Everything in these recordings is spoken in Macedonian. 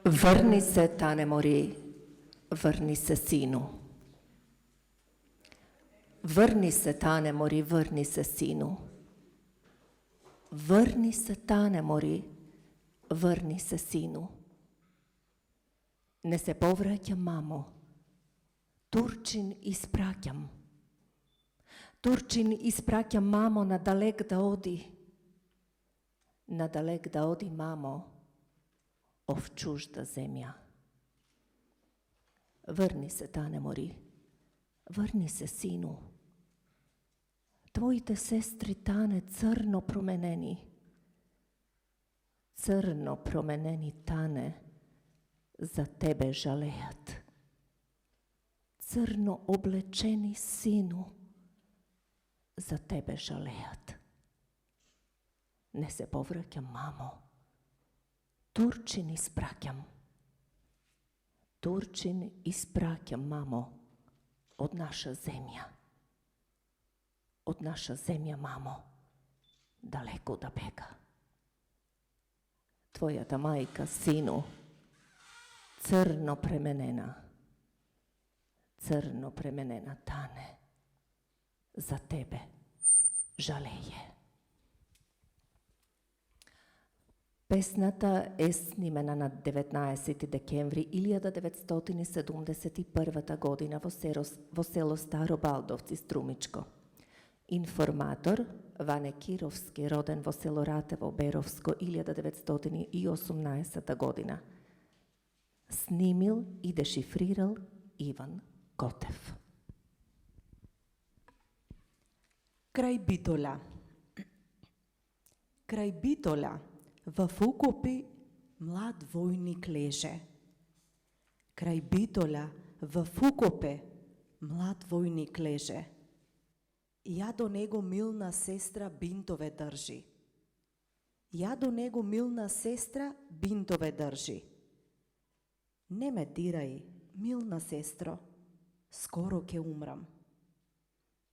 Vrni se, Tanemori, vrni se, sinu. Vrni se, Tanemori, vrni se, sinu. Vrni se, Tanemori, vrni se, sinu. Ne se povraćam, mamo. Turčin ispraćam. Turčin ispraćam, mamo, nadalek da odi. Nadalek da odi, mamo, ov čužda zemlja. Vrni se, Tanemori, vrni se, sinu. Tvojite sestri, Tane, crno promeneni. Crno promeneni, Tane, za tebe žalejat. Crno oblečeni, sinu, za tebe žalejat. Ne se povraćam, mamo. Turčin ispraćam. Turčin ispraćam, mamo, od naša zemlja. Od naša zemlja, mamo, daleko da bega. Tvoja ta majka, sinu, crno premenena, Tane, za tebe žaleje. Песната е снимена на 19 декември 1971 година во село Старо Балдовци, Струмичко. Информатор Ване Кировски, роден во село Ратево, Беровско, 1918 година. Снимил и дешифрирал Иван Котев. Крај Битола. Крај Битола в укопи млад војник леже. Крај Битола в укопе млад војник леже. Ја до него милна сестра бинтове држи. Ја до него милна сестра бинтове држи. Не ме дирај, милна сестро, скоро ке умрам.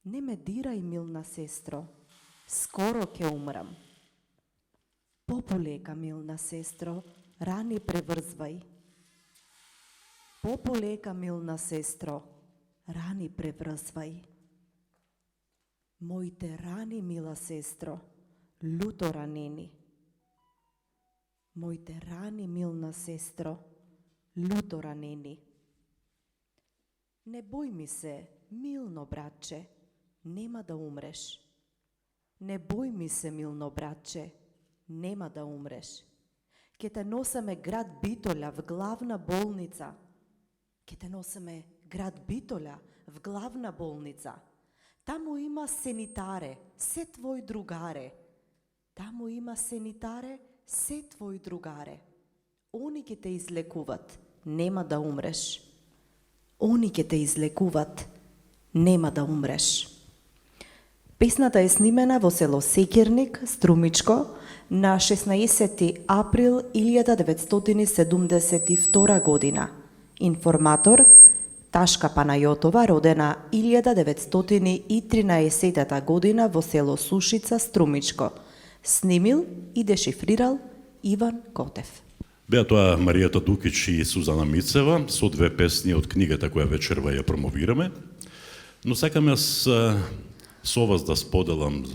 Не ме дирај, милна сестро, скоро ке умрам. Пополека, милна сестро, рани преврзвај. Пополека, милна сестро, рани преврзвај. Моите рани, мила сестро, люто ранени. Моите рани, милна сестро, люто ранени. Не бој ми се, милно братче, нема да умреш. Не бој ми се, милно братче, нема да умреш. Ке те носаме град Битола в главна болница. Ке те носаме град Битола в главна болница. Таму има санитаре, се твои другаре. Таму има санитаре, се твои другаре. Они ке те излекуват, нема да умреш. Они ке те излекуват, нема да умреш. Песната е снимена во село Секирник, Струмичко, на 16 април 1972 година. Информатор Ташка Панајотова, родена 1913 година во село Сушица, Струмичко. Снимил и дешифрирал Иван Котев. Беа тоа Маријата Дукич и Сузана Мицева со две песни од книгата која вечерва ја промовираме. Но сакам јас со вас да споделам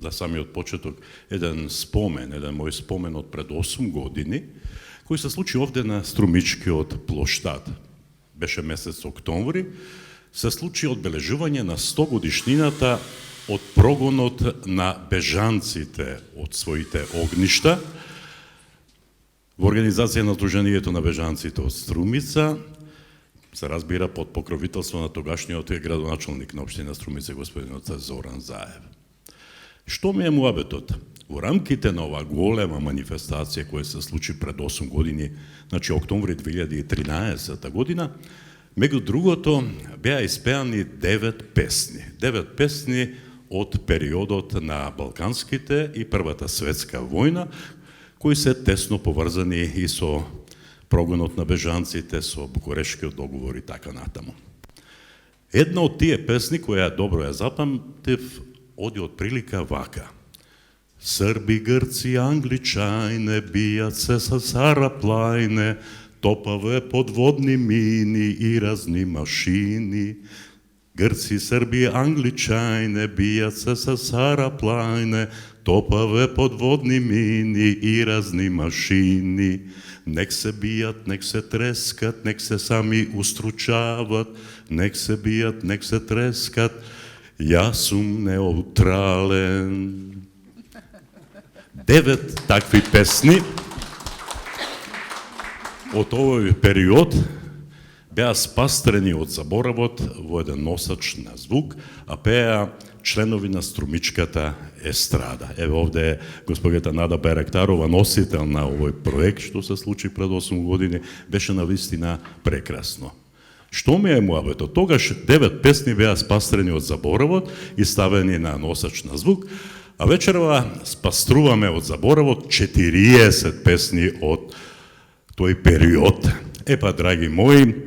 за самиот почеток еден мој спомен од пред 8 години, кој се случи овде на Струмичкиот плоштад. Беше месец октомври, се случи одбележување на 100 годишнината од прогонот на бежанците од своите огништа во организација на Друженијето на бежанците од Струмица, се разбира под покровителство на тогашниот градоначалник на општина Струмица, господин Зоран Заев. Што ми е муабетот? Во рамките на оваа голема манифестација која се случи пред 8 години, значи октомври 2013 година, меѓу другото беа испеани 9 песни. 9 песни од периодот на Балканските и Првата светска војна, кои се тесно поврзани и со прогонот на бежанците, со Букурешкиот договор и така натаму. Една од тие песни која добро ја запамтив, оди од прилика вака. Srbi, Grci, Angličajne, bijat se sa Saraplajne, topave podvodni mini i razni mašini. Grci, Srbi, Angličajne, bijat se sa Saraplajne, topave podvodni mini i razni mašini. Nek se bijat, nek se treskat, nek se sami ustručavat, nek se bijat, nek se treskat, ja sum neutralen. 9 takvi pesni od ovoj period bea spasтрени од заборавот во еден носач на звук, а пеа членови на струмичката естрада. Ево овде е госпогата Нада Байрактарова, носител на овој проект, што се случи пред 8 години, беше навистина прекрасно. Што ми е муабето? Тогаш 9 песни беа спастрени од заборавот и ставени на носач на звук, а вечерва спаструваме од заборавот 40 песни од тој период. Епа, драги мои,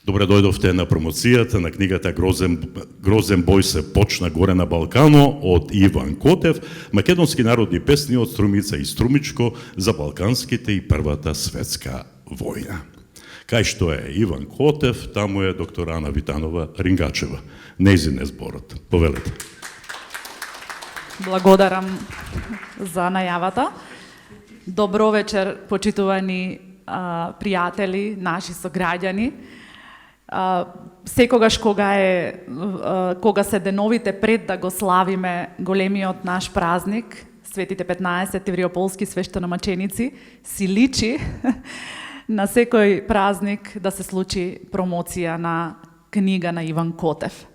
добре дојдовте на промоцијата на книгата Грозен бој се почна горе на Балкано од Иван Котев, македонски народни песни од Струмица и Струмичко за балканските и Првата светска војна. Кај што е Иван Котев, таму е доктор Ана Витанова Рингачева. Нејзин е зборот. Повелете. Благодарам за најавата. Добро вечер, почитувани пријатели, наши сограѓани. Секогаш кога се деновите пред да го славиме големиот наш празник, Светите 15 евреополски свештеномаченици, си личи на секој празник да се случи промоција на книга на Иван Котев.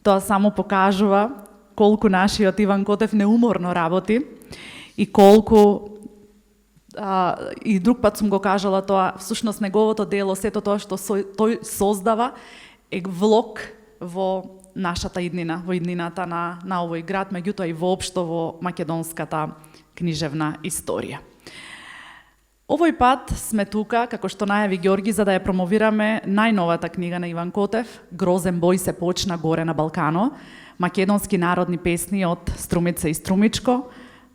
Тоа само покажува колку нашиот Иван Котев неуморно работи и колку и друг пат сум го кажала тоа, всушност неговото дело, сето тоа што тој создава е влог во нашата иднина, во иднината на овој град, меѓутоа и воопшто во македонската книжевна историја. Овој пат сме тука, како што најави Ѓорги, за да ја промовираме најновата книга на Иван Котев, Грозен бој се почна горе на Балкано, македонски народни песни од Струмица и Струмичко,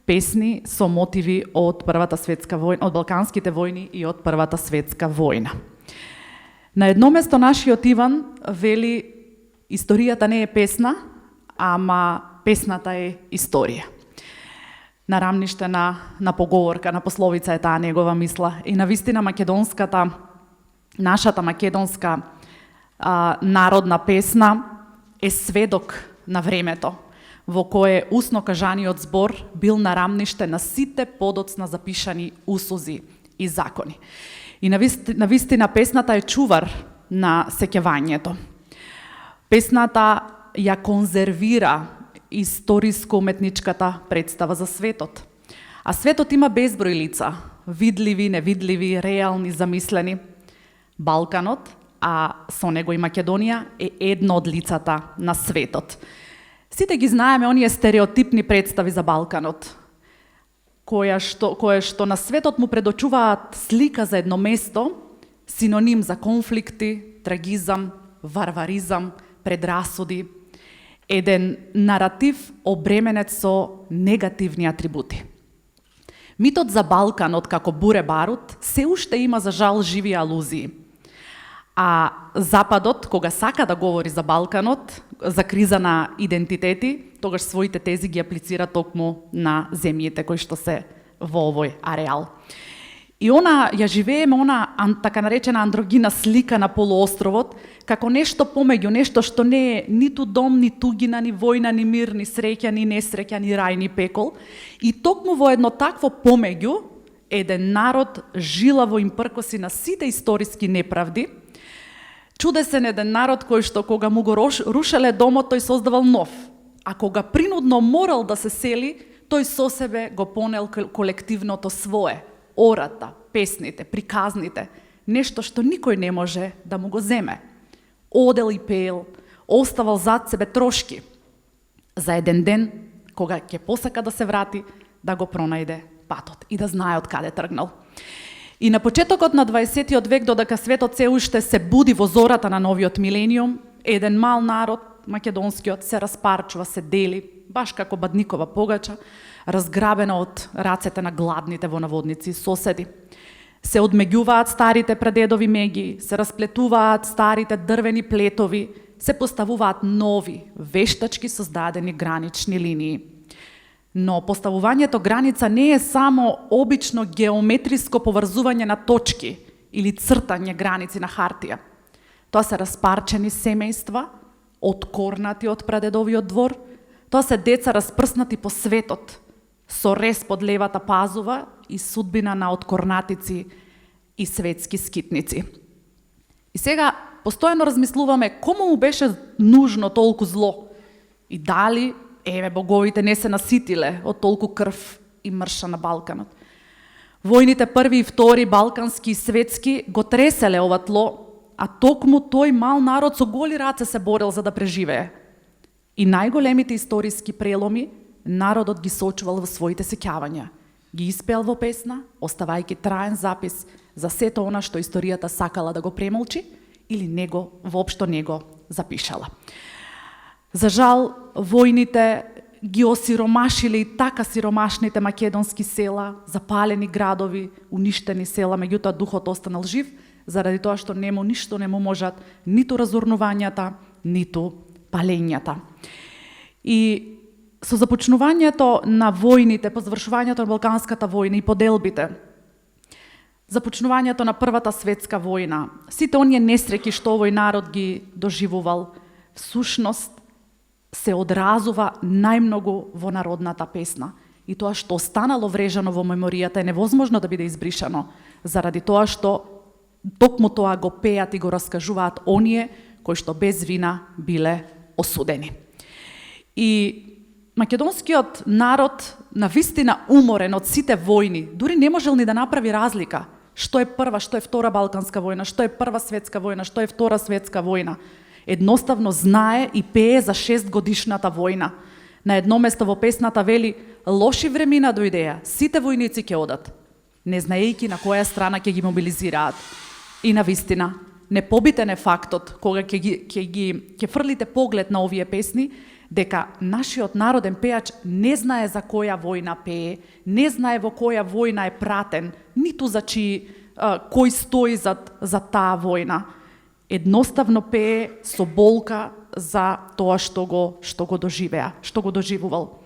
песни со мотиви од Првата светска војна, од балканските војни и од Првата светска војна. На едно место нашиот Иван вели: историјата не е песна, ама песната е историја. На рамниште на поговорка, на пословица е таа негова мисла. И навистина нашата македонска народна песна е сведок на времето, во кое усно кажаниот збор бил на рамниште на сите подоцна запишани усузи и закони. И навистина песната е чувар на сеќавањето. Песната ја конзервира историско-уметничката представа за светот. А светот има безброј лица, видливи, невидливи, реални, замислени. Балканот, а со него и Македонија, е едно од лицата на светот. Сите ги знаеме оние стереотипни представи за Балканот, кое што на светот му предочуваат слика за едно место, синоним за конфликти, трагизам, варваризам, предрасуди, еден наратив обременет со негативни атрибути. Митот за Балканот како буре барут се уште има за жал живи алузии. А Западот, кога сака да говори за Балканот, за криза на идентитети, тогаш своите тези ги аплицира токму на земјите кои што се во овој ареал. И ја живееме така наречена андрогина слика на полуостровот, како нешто помеѓу, нешто што не е ниту дом, ни тугина, ни војна, ни мир, ни среќа, ни несреќа, ни рај, ни пекол. И токму во едно такво помеѓу, еден народ жилаво им пркоси на сите историски неправди, чудесен еден народ кој што кога му го рушеле домот, тој создавал нов, а кога принудно морал да се сели, тој со себе го понел колективното свое, ората, песните, приказните, нешто што никој не може да му го земе. Одел и пеел, оставал зад себе трошки, за еден ден, кога ќе посака да се врати, да го пронајде патот и да знае од каде тргнал. И на почетокот на 20 век, додека светот се уште се буди во зората на новиот милениум, еден мал народ, македонскиот, се распарчува, се дели, баш како Бадникова погача, разграбена од рацете на гладните во наводници соседи. Се одмеѓуваат старите прадедови меги, се расплетуваат старите дрвени плетови, се поставуваат нови, вештачки создадени гранични линии. Но поставувањето граница не е само обично геометриско поврзување на точки или цртање граници на хартија. Тоа се распарчени семејства, откорнати од прадедовиот двор, тоа се деца распрснати по светот, со рез под левата пазува и судбина на откорнатици и светски скитници. И сега постојано размислуваме кому му беше нужно толку зло и дали, боговите не се наситиле од толку крв и мрша на Балканот. Војните први и втори, балкански и светски, го треселе ова тло, а токму тој мал народ со голи раце се борел за да преживее. И најголемите историски преломи народот ги сочувал во своите сеќавања. Ги испеал во песна, оставајќи траен запис за сето она што историјата сакала да го премолчи или воопшто не го запишала. За жал, војните ги осиромашиле и така сиромашните македонски села, запалени градови, уништени села, меѓутоа духот останал жив, заради тоа што ништо не му можат ниту разорнувањата, ниту палењата. И со започнувањето на војните, по завршувањето на Балканската војна и поделбите, започнувањето на Првата светска војна, сите оние несреќи што овој народ ги доживувал, всушност се одразува најмногу во народната песна. И тоа што останало врежано во меморијата е невозможно да биде избришано, заради тоа што токму тоа го пеат и го раскажуваат оние кои што без вина биле осудени. И македонскиот народ навистина уморен од сите војни, дури не можел ни да направи разлика што е прва, што е втора Балканска војна, што е Прва светска војна, што е Втора светска војна. Едноставно знае и пее за 6 годишната војна. На едно место во песната вели: лоши времена дојдеа, сите војници ќе одат, не знаејќи на која страна ќе ги мобилизираат. И навистина, непобитен е фактот кога ќе фрлите поглед на овие песни, дека нашиот народен пеач не знае за која војна пее, не знае во која војна е пратен, ниту за кој стои за таа војна. Едноставно пее со болка за тоа што го доживеа, што го доживувал.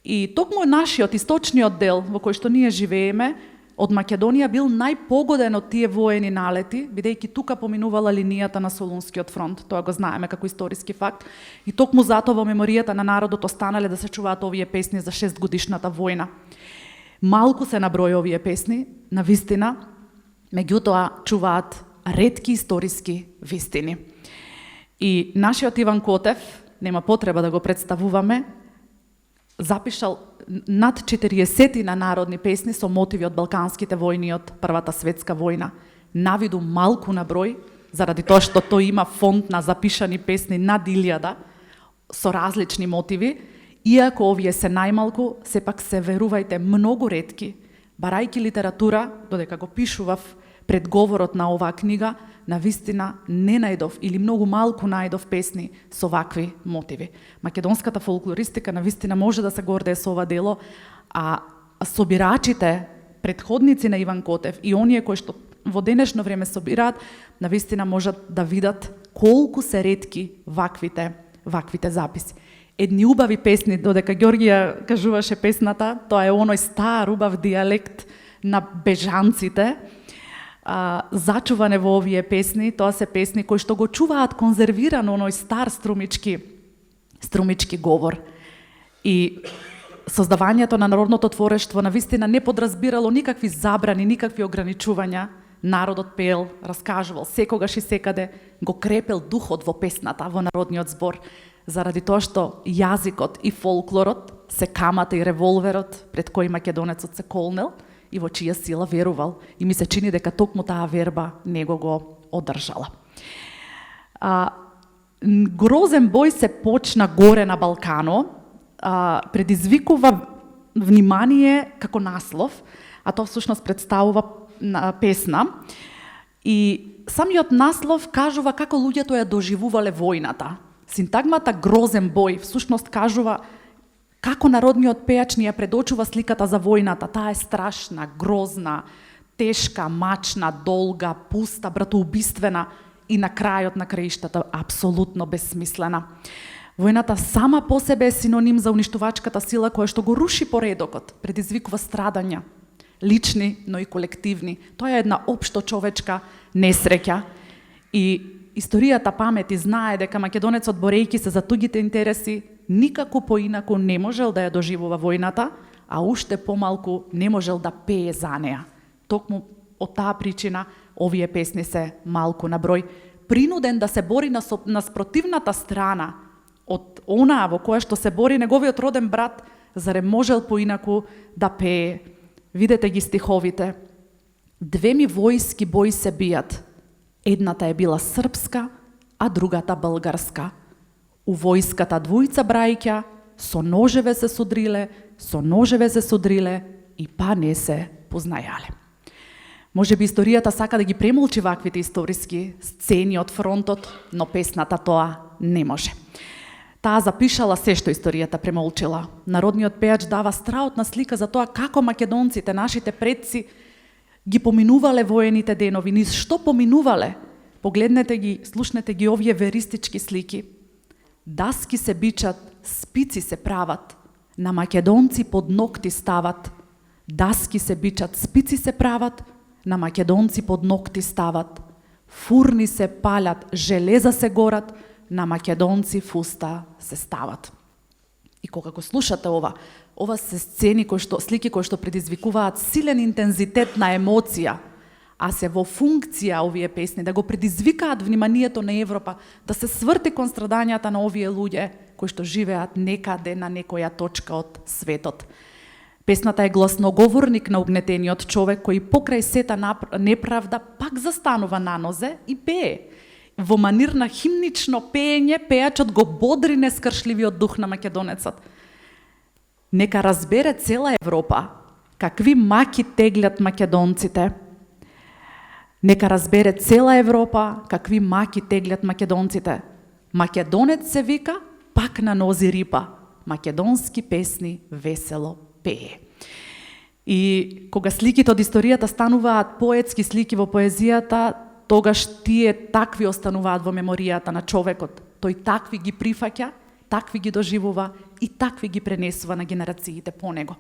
И токму нашиот источниот дел во кој што ние живееме од Македонија бил најпогоден од тие воени налети, бидејќи тука поминувала линијата на Солунскиот фронт, тоа го знаеме како историски факт, и токму затоа во меморијата на народот останале да се чуваат овие песни за 6 годишната војна. Малку се наброи овие песни, навистина, меѓутоа чуваат ретки историски вистини. И нашиот Иван Котев, нема потреба да го представуваме, запишал над 40 на народни песни со мотиви од Балканските војни од Првата светска војна. Навиду малку на број, заради тоа што тој има фонд на запишани песни над 1000 со различни мотиви, иако овие се најмалку, сепак се, верувајте, многу ретки, барајќи литература, додека го пишував предговорот на оваа книга, навистина не најдов или многу малку најдов песни со вакви мотиви. Македонската фолклористика навистина може да се гордее со ова дело, а собирачите, предходници на Иван Котев и оние кои што во денешно време собираат, навистина можат да видат колку се ретки ваквите записи. Едни убави песни, додека Ѓоргија кажуваше песната, тоа е оној стар убав дијалект на бежанците, зачуване во овие песни, тоа се песни кои што го чуваат конзервирано оној стар струмички говор. И создавањето на народното творештво навистина не подразбирало никакви забрани, никакви ограничувања. Народот пеел, раскажувал, секогаш и секаде го крепел духот во песната, во народниот збор, заради тоа што јазикот и фолклорот се камата и револверот пред кој македонецот се колнел и во чија сила верувал. И ми се чини дека токму таа верба него го одржала. Грозен бој се почна горе на Балкано, предизвикува внимание како наслов, а тоа всушност представува песна. И самиот наслов кажува како луѓето ја доживувале војната. Синтагмата грозен бој всушност кажува Како народниот пејач ни ја предочува сликата за војната, таа е страшна, грозна, тешка, мачна, долга, пуста, братоубиствена и на крајот на краиштата апсолутно бесмислена. Војната сама по себе е синоним за уништувачката сила која што го руши поредокот, предизвикува страдања, лични, но и колективни. Тоа е една општо човечка несреќа и историјата памети знае дека македонецот, борејќи се за тугите интереси, никако поинаку не можел да ја доживува војната, а уште помалку не можел да пее за неа. Токму од таа причина овие песни се малку на број. Принуден да се бори на спротивната страна од онаа во која што се бори неговиот роден брат, заре можел поинаку да пее. Видете ги стиховите. Две ми војски бој се бијат. Едната е била српска, а другата българска. У војската двојца брајќа, со ножеве се судриле и па не се познајале. Може би историјата сака да ги премолчи ваквите историски сцени од фронтот, но песната тоа не може. Таа запишала се што историјата премолчила. Народниот пејач дава страотна слика за тоа како македонците, нашите предци, ги поминувале воените денови, низ што поминувале. Погледнете ги, слушнете ги овие веристички слики. Даски се бичат, спици се прават, на македонци под ногти стават. Даски се бичат, спици се прават, на македонци под ногти стават. Фурни се палят, железа се горат, на македонци фуста се стават. И кога го слушате ова се сцени слики кои што предизвикуваат силен интензитет на емоција, а се во функција овие песни да го предизвикаат вниманието на Европа, да се сврти кон страдањата на овие луѓе кои што живеат некаде на некоја точка од светот. Песната е гласноговорник на угнетениот човек кој покрај сета неправда пак застанува на нозе и пее. Во манир на химнично пеење, пејачот го бодри нескршливиот дух на македонецот. Нека разбере цела Европа какви маки теглят македонците. Нека разбере цела Европа какви маки теглят македонците. Македонец се вика, пак на нози рипа. Македонски песни весело пее. И кога сликите од историјата стануваат поетски слики во поезијата, тогаш тие такви остануваат во меморијата на човекот. Тој такви ги прифаќа, такви ги доживува и такви ги пренесува на генерациите по него.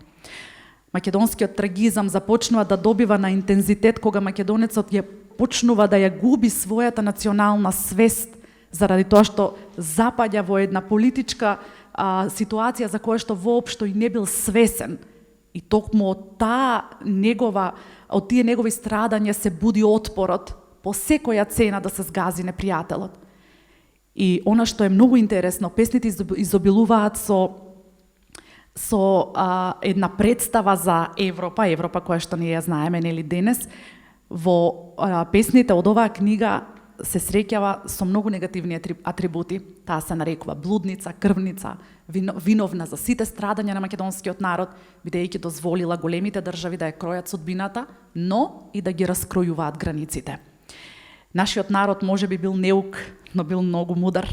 Македонскиот трагизам започнува да добива на интензитет кога македонецот ја почнува да ја губи својата национална свест заради тоа што запаѓа во една политичка ситуација за која што воопшто и не бил свесен. И токму од тие негови страдања се буди отпорот по секоја цена да се згази непријателот. И она што е многу интересно, песните изобилуваат со една представа за Европа која што не ја знаеме нели денес. Во песните од оваа книга се среќава со многу негативни атрибути. Таа се нарекува блудница, крвница, виновна за сите страдања на македонскиот народ, бидејќи дозволила големите држави да ја кројат судбината, но и да ги раскројуваат границите. Нашиот народ може би бил неук, но бил многу мудар.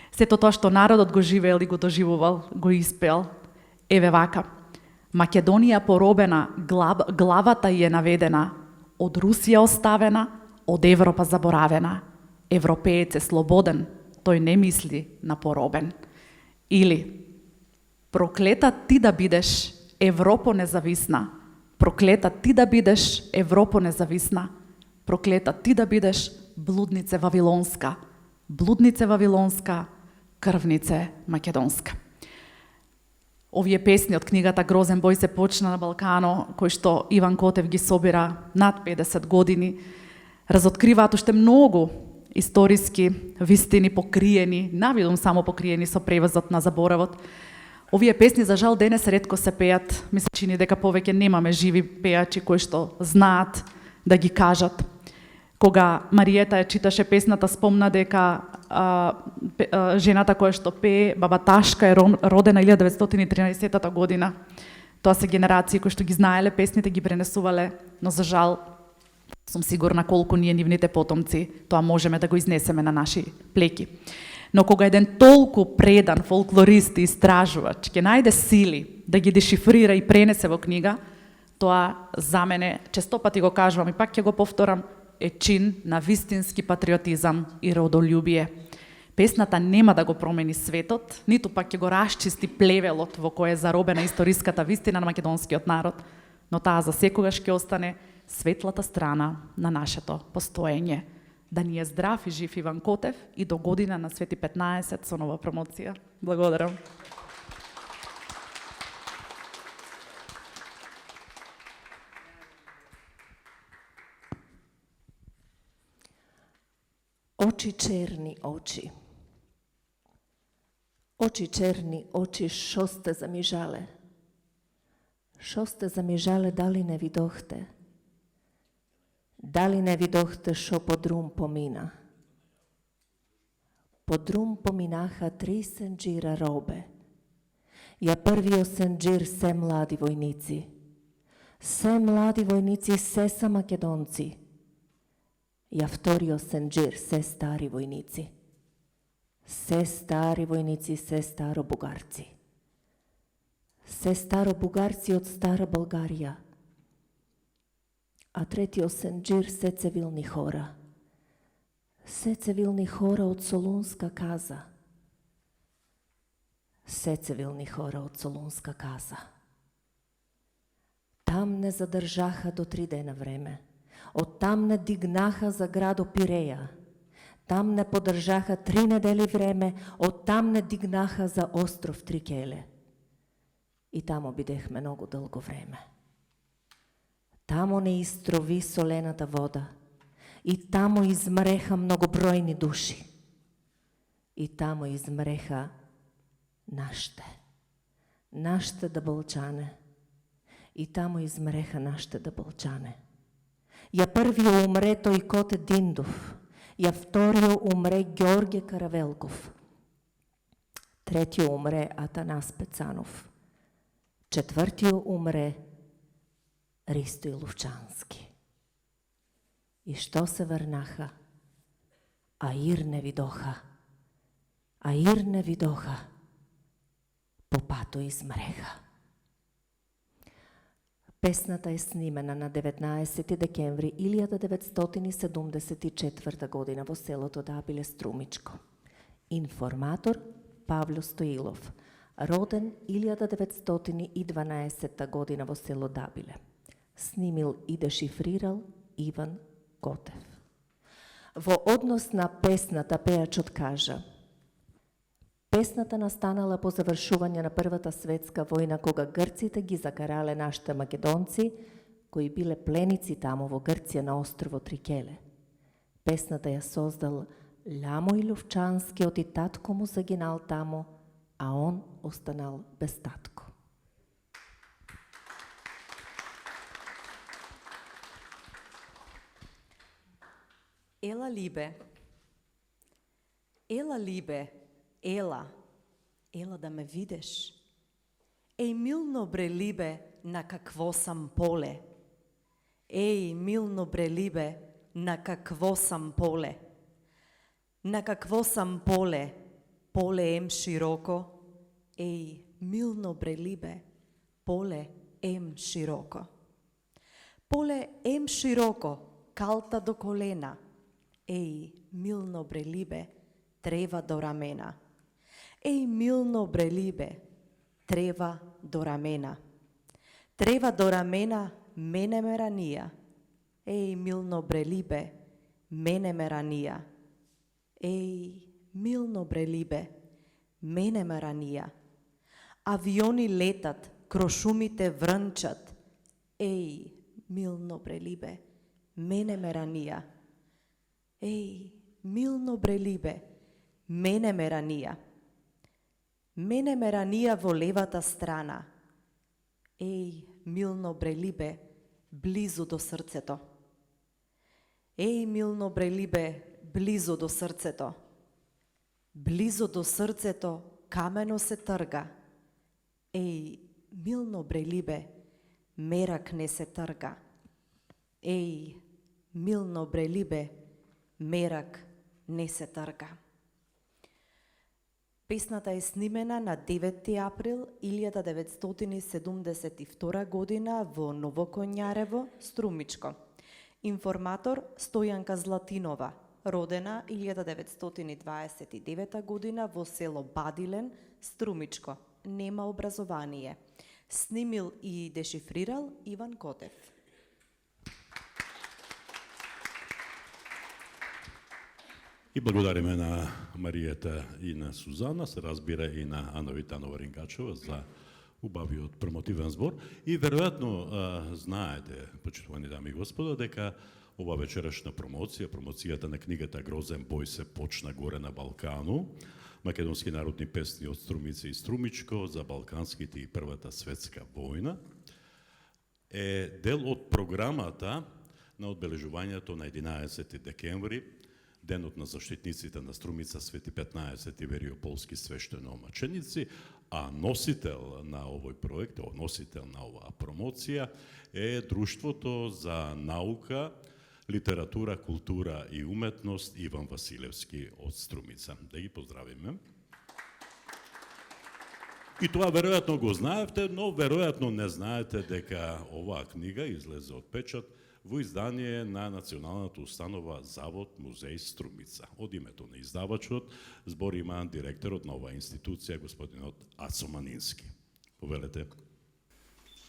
Сето тоа што народот го живеел и го доживувал, го испеал. Еве вака. Македонија поробена, главата ја е наведена, од Русија оставена, од Европа заборавена. Европеец е слободен, тој не мисли на поробен. Или, проклета ти да бидеш, Европо независна. Проклета ти да бидеш, Европо независна. Проклета ти да бидеш, блуднице вавилонска. Блуднице вавилонска, крвнице македонска. Овие песни од книгата Грозен бој се почна на Балкано, кој што Иван Котев ги собира над 50 години, разоткриваат уште многу историски вистини покриени, навидум само покриени со превозот на заборавот. Овие песни за жал денес ретко се пеат, ми се чини дека повеќе немаме живи пеачи кои што знаат да ги кажат. Кога Мариета ја читаше песната, спомна дека жената која што пее, баба Ташка, е родена 1913 година. Тоа се генерации кои што ги знаеле песните, ги пренесувале, но за жал сум сигурна колку ние нивните потомци тоа можеме да го изнесеме на наши плеки. Но кога еден толку предан фолклорист и истражувач ќе најде сили да ги дешифрира и пренесе во книга, тоа за мене, честопати го кажувам и пак ќе го повторам, е чин на вистински патриотизам и родолюбие. Песната нема да го промени светот, ниту пак ќе го расчисти плевелот во кој е заробена историската вистина на македонскиот народ, но таа за секогаш ќе остане светлата страна на нашето постоење. Да ни е здрав и жив Иван Котев и до година на Свети 15 со нова промоција. Благодарам. Очи черни очи. Очи черни очи, шо сте замижале? Шо сте замижале, дали не видохте? Дали не видохте шо под рум помина? Под рум поминаха 3 сенџира робе. Ја првиот сенџир се млади војници. Се млади војници, се са македонци. Ја вториот сенџир се стари војници. Се стари војници, се старо бугарци. Се старо бугарци од стара Българија. А третиот сенџир се цивилни хора. Се цивилни хора од Солунска каза. Се цивилни хора од Солунска каза. Там не задржаха до 3 дена време. Од там не дигнаха за градо Пиреја. Там не подржаха 3 недели време, од там не дигнаха за остров Трикеле. И тамо бидехме многу долго време. Тамо не истрови солената вода. И тамо измреха многобројни души. И тамо измреха нашите даболчане. И тамо измреха нашите даболчане. Ја првиот умре тој Коте Диндов. Ја вториот умре Ѓорѓе Каравелков. Третиот умре Атанас Пецанов. Четвртиот умре Ристој Лувчански. И што се врнаха? Аир не видоха. Аир не видоха. По пато измреха. Песната е снимена на 19 декември 1974 година во селото Дабиле, Струмичко. Информатор Павло Стоилов. Роден 1912 година во село Дабиле. Снимил и дешифрирал Иван Котев. Во однос на песната, пејачот кажа: песната настанала по завршување на Првата светска војна, кога грците ги закарале нашите македонци, кои биле пленици тамо во Грција на островот Трикеле. Песната ја создал Љамој Лувчански, и татко му загинал тамо, а он останал без татко. Ела Либе, ела да ме видиш. Еј, милно бре Либе, на какво сам поле. Еј, милно бре Либе, на какво сам поле. На какво сам поле, поле ем широко. Еј, милно бре Либе, поле ем широко. Поле ем широко, калта до колена. Еј, милно бре Либе, трева до рамена. Еј, милно бре Либе, трева до рамена. Трева до рамена, мене ме ранија. Еј, милно бре Либе, мене ме ранија. Еј, милно бре Либе, мене ме ранија. Авиони летат, крошумите врнчат. Еј, милно бре Либе, мене ме ранија. Еј, милно бре Либе, мене ме ранија. Мене ме ранија во левата страна. Еј, милно бре Либе, близу до срцето. Еј, милно бре Либе, близу до срцето. Близу до срцето камено се трга. Еј, милно бре Либе, мерак не се трга. Еј, милно бре Либе, мерак не се трга. Песната е снимена на 9 април 1972 година во Новоконјарево, Струмичко. Информатор Стојанка Златинова, родена 1929 година во село Бадилен, Струмичко. Нема образование. Снимил и дешифрирал Иван Котев. И благодариме на Маријета и на Сузана, се разбира и на Ана Витанова Рингачева за убавиот промотивен збор. И веројатно знаете, почитувани дами и господа, дека ова вечерашна промоцијата на книгата Грозен бој се почна горе на Балкану, македонски народни песни од Струмица и Струмичко за балканските и Првата светска војна, е дел од програмата на одбележувањето на 11 декември, денот на заштитниците на Струмица, Свети 15 вериополски свештеноомаченици, а носител на овој проект, носител на оваа промоција е Друштвото за наука, литература, култура и уметност Иван Василевски од Струмица. Да ги поздравиме. И тоа веројатно го знаевте, но веројатно не знаете дека оваа книга излезе од печат во издание на Националната установа Завод музеј Струмица. Од името на издавачот збор има директорот на оваа институција, господинот Ацо Манински. Повелете.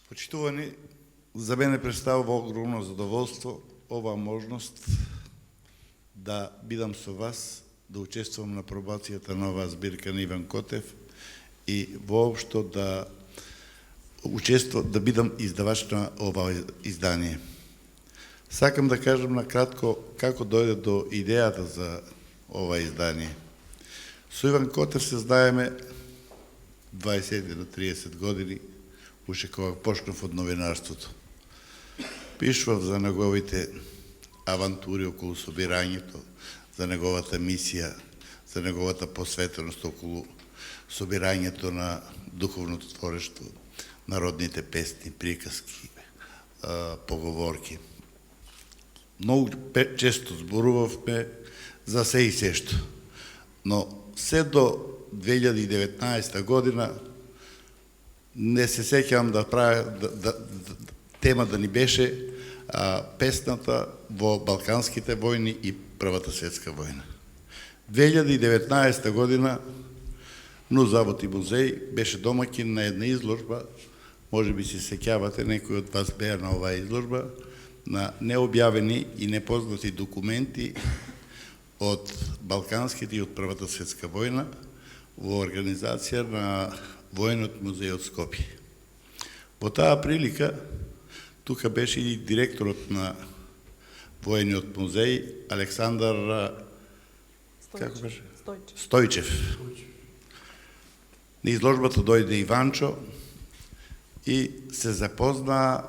Почитувани, за мене представува огромно задоволство оваа можност да бидам со вас, да учествувам на пробацијата на оваа збирка на Иван Котев и воопшто да бидам издавач на ова издание. Сакам да кажам на кратко како дојде до идејата за ова издание. Со Иван Котев се знаеме 20 на 30 години, уште кога почнав од новинарството. Пишував за неговите авантури околу собирањето, за неговата мисија, за неговата посветеност околу собирањето на духовното творештво, народните песни, приказки, поговорки. Многу често зборувавме за се и сешто, но се до 2019 година не се сеќавам да правя тема да ни беше песната во Балканските војни и Првата светска војна. 2019 година НУ Завод и музеј беше домаќин на една изложба, може би се сеќавате, некои од вас беа на оваа изложба, на необјавени и непознати документи од Балканските и од Првата светска војна во организација на Војниот музеј од Скопје. Во таа прилика, тука беше и директорот на Војниот музеј, Александар Стојчев. На изложбата дојде Иванчо и се запозна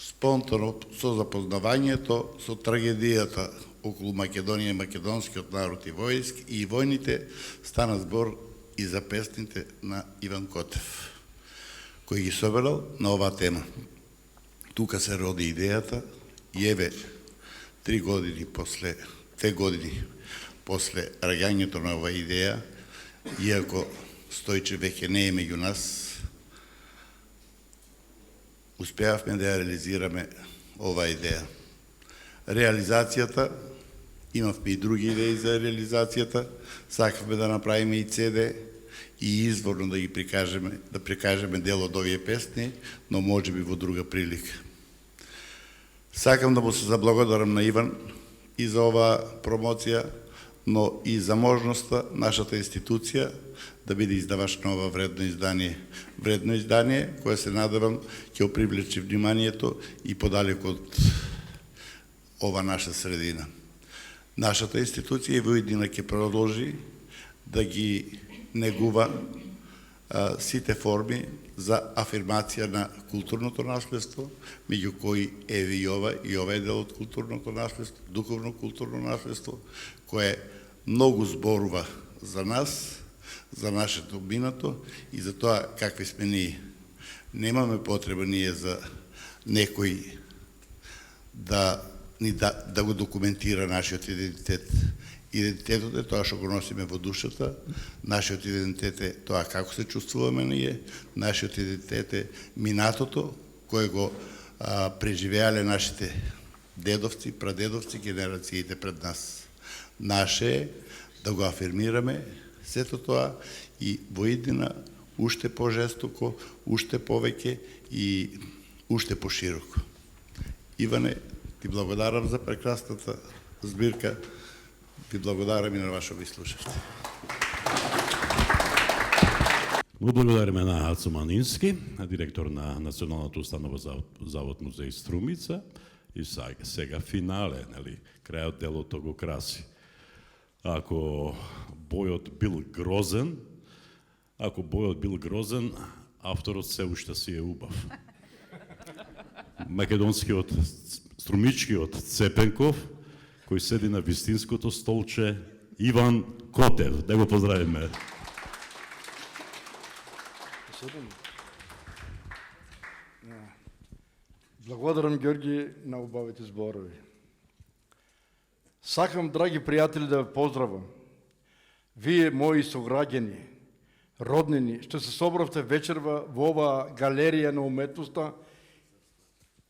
спонтано со запознавањето со трагедијата околу Македонија и македонскиот народ и војски и војните, стана збор и за песните на Иван Котев, кој ги собрал на оваа тема. Тука се роди идејата и еве 2 години после раѓањето на оваа идеја, иако Стојчев веќе не е меѓу нас, успеавме да ја реализираме оваа идеја. Реализацијата, имавме и други идеи за реализацијата, сакавме да направиме и CD и изворно да ги прикажеме дел од овие песни, но може би во друга прилика. Сакам да му се заблагодарам на Иван и за оваа промоција, но и за можноста нашата институција да биде издавач на ова вредно издание. Вредно издание кое се надевам ќе привлече вниманието и подалеку од ова наша средина. Нашата институција во иднина ќе продолжи да ги негува сите форми за афирмација на културното наследство, меѓу кои еве и ова е дел од културното наследство, духовно културно наследство, кое многу зборува за нас, за нашето минато и за тоа какви сме ние. Немаме потреба ние за некој да го документира нашиот идентитет. Идентитетот е тоа што го носиме во душата, нашиот идентитет е тоа како се чувствуваме ние, нашиот идентитет е минатото кое го преживеале нашите дедовци, прадедовци, генерациите пред нас. Наше е да го афирмираме сето тоа и во иднина уште пожестоко, уште повеќе и уште пошироко. Иване, ти благодарам за прекрасната збирка. Ви благодарам и на вашо вислушавте. Му благодариме на Ацо Манински, директор на Националната установа Завод музеј Струмица. И сега финале, нели, крајот делото го краси. Ако бојот бил грозен, авторот се уште си е убав. Македонскиот, струмичкиот Цепенков, кој седи на вистинското столче, Иван Котев. Да го поздравиме. Благодарам, Георги, на убавите зборови. Сакам, драги пријатели, да ве поздравам. Вие, мои сограѓани, роднини, што се собравте вечерва во оваа галерија на уметноста,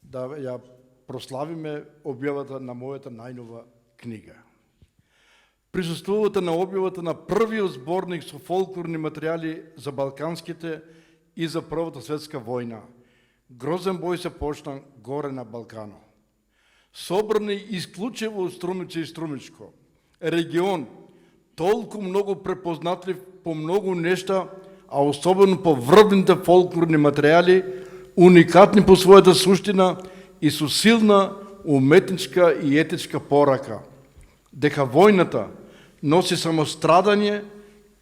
да ја прославиме објавата на мојата најнова книга. Присуствувате на објавата на првиот зборник со фолклорни материјали за Балканските и за Првата светска војна. Грозен бој се почна горе на Балкано. Собрани исклучиво од Струмица и Струмичко. Регион толку многу препознатлив по многу нешта, а особено по врвните фолклорни материјали, уникатни по својата суштина и со силна уметничка и етичка порака. Дека војната носи само страдање,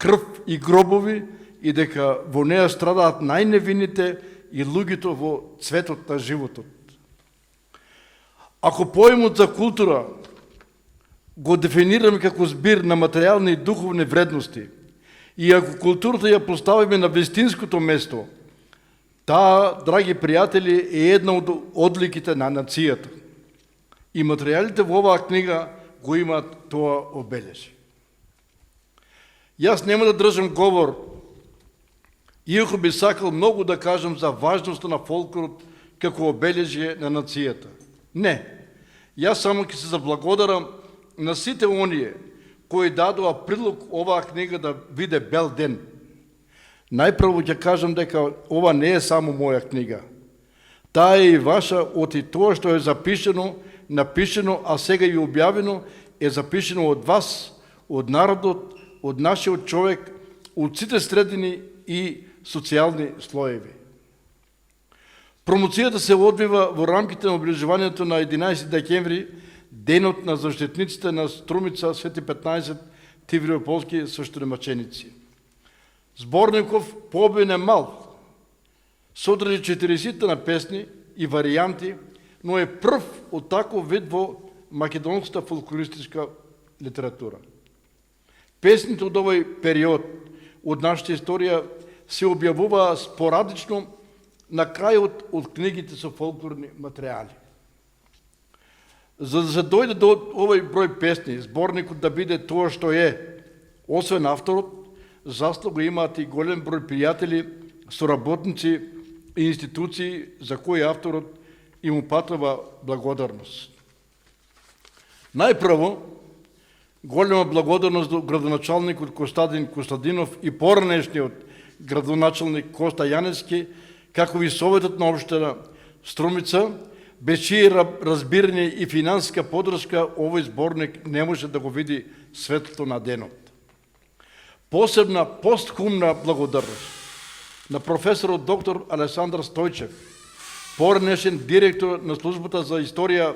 крв и гробови и дека во неја страдаат најневините и луѓето во цветот на животот. Ако поимот за култура го дефинираме како збир на материјални и духовни вредности и ако културата ја поставиме на вистинското место, таа, драги пријатели, е една од одликите на нацијата. И материјалите во оваа книга го имаат тоа обележи. Јас нема да држам говор, иако би сакал многу да кажам за важноста на фолклорот како обележие на нацијата. Не, јас само ќе се заблагодарам на сите оние кои дадоа прилог оваа книга да виде бел ден. Најпрво ќе кажам дека ова не е само моја книга. Таа е и ваша, оти тоа што е запишено, напишено, а сега и објавено, е запишено од вас, од народот, од нашиот човек, од сите средини и социјални слоеви. Промоцијата се одвива во рамките на обележувањето на 11 декември, денот на заштитниците на Струмица, Свети 15, Тивриополски свештеномаченици. Зборников пообилен е мал, содржи 40 на песни и варијанти, но е прв од таков вид во македонската фолклористичка литература. Песните од овој период од нашата историја се објавуваа спорадично на крајот од книгите со фолклорни материјали. За да се дојде до овој број песни, зборникот да биде тоа што е, освен авторот, заслуга имаат и голем број пријатели, соработници и институции за кои авторот им упатува благодарност. Најпрво, голема благодарност до градоначалникот Костадин Костадинов и поранешниот градоначалник Коста Јанески, како и Советот на општина Струмица, без чие разбирање и финансиска подршка овој зборник не може да го види светлото на денот. Посебна постхумна благодарност на професорот доктор Алесандар Стојчев, поранешен директор на службата за историја,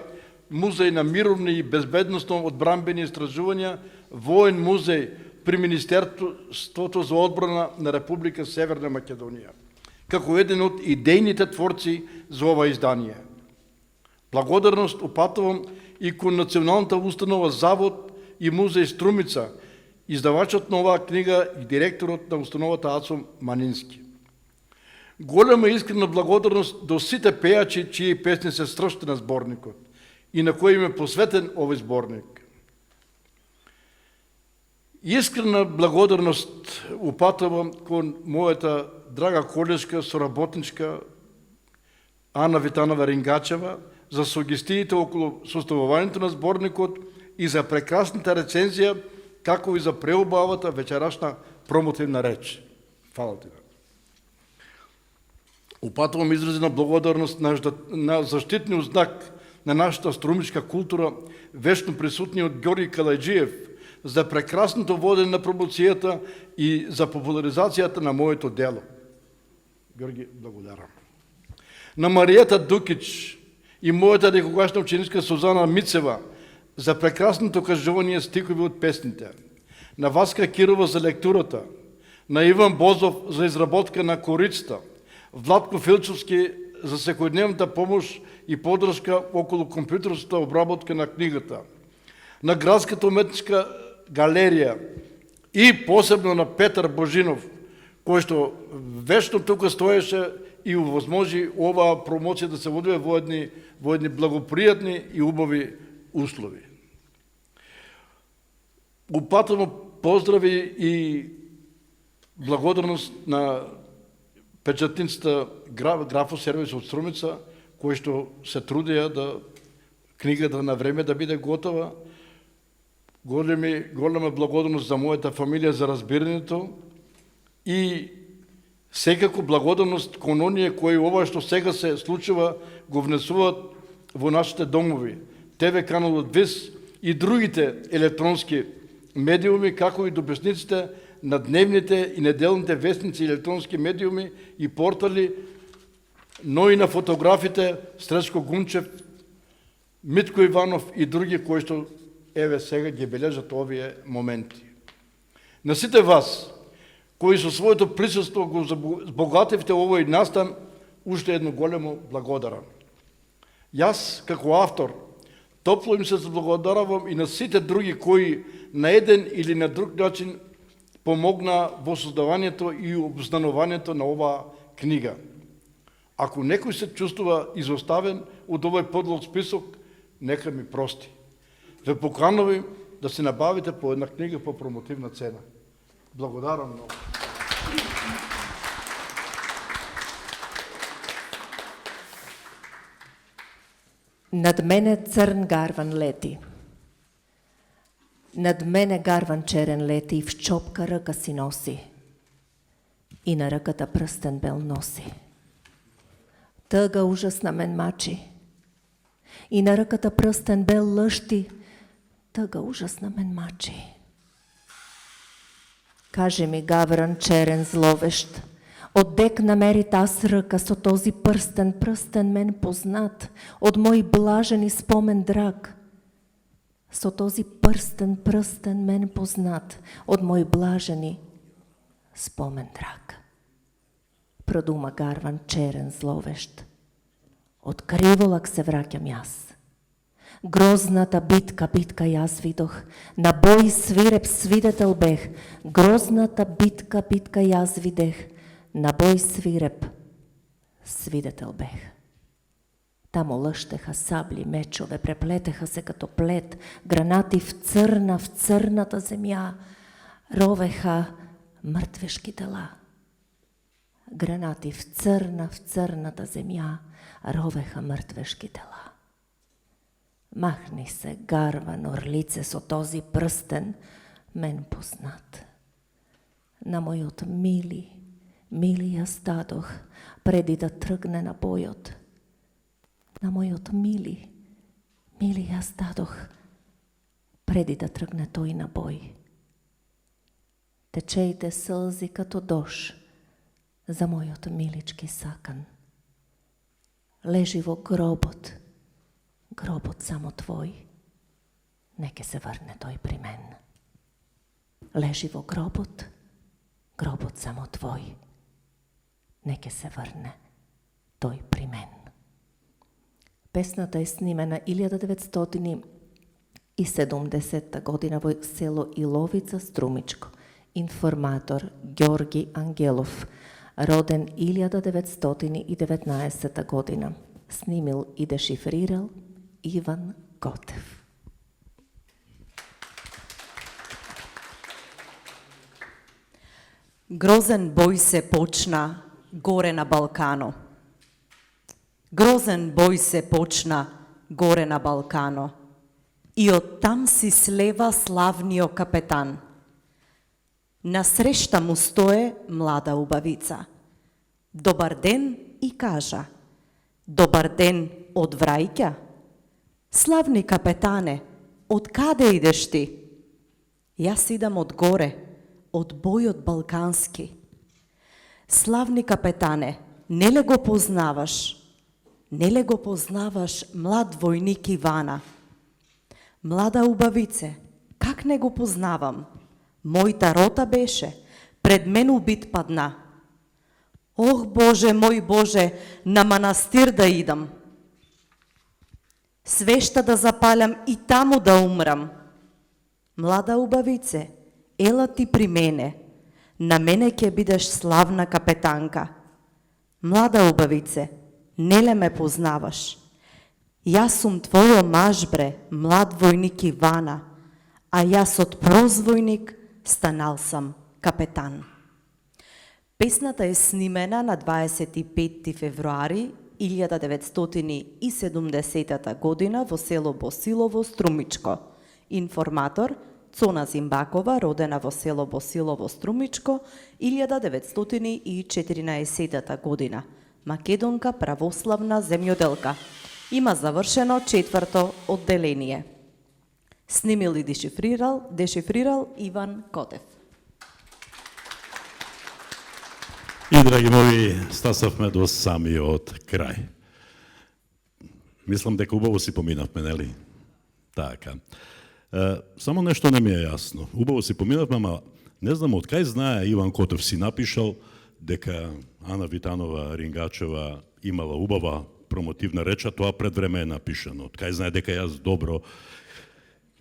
музеј на мировни и безбедносно одбранбени истражувања, воен музеј при Министерството за одбрана на Република Северна Македонија, како еден од идејните творци за ова издание. Благодарност упатувам и кон Националната установа Завод и музеј Струмица, издавачот на оваа книга и директорот на установата Ацо Манински. Голема искрена благодарност до сите пејачи чии песни се стршти на зборникот и на кои им е посветен овој зборник. Искрена благодарност упатувам кон моята драга колешка, соработничка Ана Витанова Рингачева за сугестиите околу составувањето на зборникот и за прекрасната рецензија, како и за преубавата вечерашна промотивна реч. Фала ти. Упатувам изрази на благодарност на заштитниот знак на нашата струмичка култура, вечно присутниот Ѓорги Калајджиев, за прекрасното водење на промоцијата и за популаризацијата на моето дело. Ѓорги, благодарам. На Маријата Дукич и моята некогашна ученичка Сузана Мицева за прекрасното кажување стикови од песните. На Васка Кирова за лектурата. На Иван Бозов за изработка на корицата. Владко Филчовски за секојдневната помош и подршка околу компјутерската обработка на книгата. На Градската уметничка галерија и посебно на Петар Божинов, кој што вечно тука стоеше и овозможи оваа промоција да се води во едни благопријатни и убави услови. Упатувам поздрави и благодарност на печатницата Графосервис од Струмица, кои што се трудеа да книгата на време да биде готова. Голема благодарност за мојата фамилија за разбирањето и секако благодарност кон оние кои ова што сега се случува го внесуваат во нашите домови. ТВ каналот ВИС и другите електронски медиуми, како и дописниците на дневните и неделните вестници, електронски медиуми и портали, но и на фотографите Стречко Гунчев, Митко Иванов и други кои што еве сега ги бележат овие моменти. На сите вас, кои со своето присуство го збогативте овој настан, уште едно големо благодарам. Јас, како автор, топло им се заблагодаравам и на сите други кои на еден или на друг начин помогна во создавањето и обзнанувањето на оваа книга. Ако некој се чувствува изоставен од овој подлог список, нека ми прости. Ве поканувам да се набавите по една книга по промотивна цена. Благодарам многу. Над мене црн гарван лети. Над мене гарван черен лети и в чопка ръка си носи. И на ръката пръстен бел носи. Тъга ужасна мен мачи. И на ръката пръстен бел лъщи. Тъга ужасна мен мачи. Каже ми гавран черен зловещ, отдек намери таз ръка со този пръстен мен познат, от мой блажен спомен драг. Со този пръстен мен познат, от мой блажени спомен драг. Продума гарван черен зловещ. От криволак се враќам јас. Грозната битка јас видох, на бој свиреп свидетел бех. Грозната битка јас видех, на бој свиреп свидетел бех. Тамо лъщеха сабли, мечове, преплетеха се като плет, гранати в црната земја, ровеха мртвешки тела. Гранати в црната земја, ровеха мртвешки тела. Махни се, гарван орлице, со този пръстен, мен познат. На мојот мили ја стадох, преди да тръгне на бојот. На мојот мили ја стадох, преди да тръгне тој на бој. Течејте сълзи като дош за мојот милички сакан. Лежи во гробот само твој, неке се върне тој при мен. Лежи во гробот само твој, неке се върне тој при мен. Песната е снимена 1970 година во село Иловица, Струмичко. Информатор Ѓорги Ангелов, роден 1919 година. Снимил и дешифрирал Иван Котев. Грозен бој се почна горе на Балкано. Грозен бој се почна горе на Балкано. И оттам си слева славниот капетан. Насреща му стое млада убавица. Добар ден и кажа. Добар ден од Врајќа. Славни капетане, од каде идеш ти? Јас идам од горе, од бојот балкански. Славни капетане, неле го познаваш? Неле го познаваш млад војник Ивана? Млада убавице, как не го познавам? Мојта рота беше, пред мен убит падна. Ох, Боже, мој Боже, на манастир да идам. Свешта да запалям и таму да умрам. Млада убавице, ела ти при мене. На мене ќе бидеш славна капетанка. Млада убавице, неле ме познаваш? Јас сум твојо маж, бре, млад војник Ивана, а јас од прозвојник станал сам капетан. Песната е снимена на 25 февруари 1970 година во село Босилово, Струмичко. Информатор Цона Зимбакова, родена во село Босилово, Струмичко, 1914 година. Македонка, православна земјоделка. Има завршено 4-то одделение. Снимил и дешифрирал Иван Котев. И, драги мои, стасавме до самиот крај. Мислам дека убаво си поминавме, нели? Така. Само нешто не ми е јасно. Убаво си поминавме, ама не знам од кај знае Иван Котев си напишал дека Ана Витанова Рингачева имала убава промотивна реча, тоа пред време е напишано. Од кај знае дека јас добро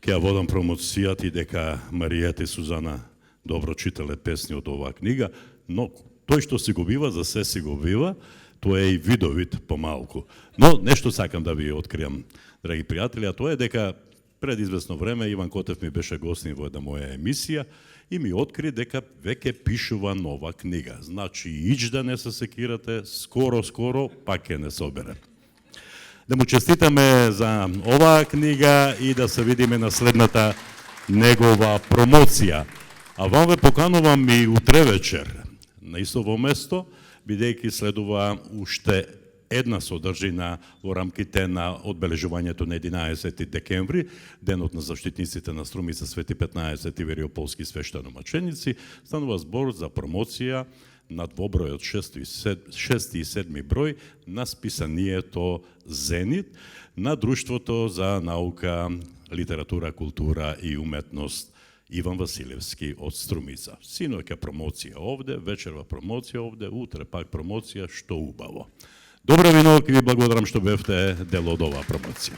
ќе ја водам промоцијата и дека Маријета и Сузана добро читале песни од оваа книга, но тој што си го бива, за се си го бива, тоа е и видовит помалку. Но нешто сакам да ви откриам, драги пријатели, а тоа е дека пред известно време Иван Котев ми беше гостин во една моја емисија и ми откри дека веќе пишува нова книга. Значи, ич да не се секирате, скоро, пак ќе не собере. Да му честитаме за оваа книга и да се видиме на следната негова промоција. А вам ве поканувам и утре вечер на истово место, бидејќи следува уште една содржина во рамките на одбележувањето на 11 декември, денот на заштитниците на Струмица Свети 15 вериополски свештеномаченици. Станува збор за промоција на двобројот 6 и 7 број на списанието Зенит на Друштвото за наука, литература, култура и уметност Иван Василевски од Струмица. Синоќа промоција овде, вечерва промоција овде, утре пак промоција, што убаво. Добра ви ног и ви благодарам што бевте дел од оваа промоција.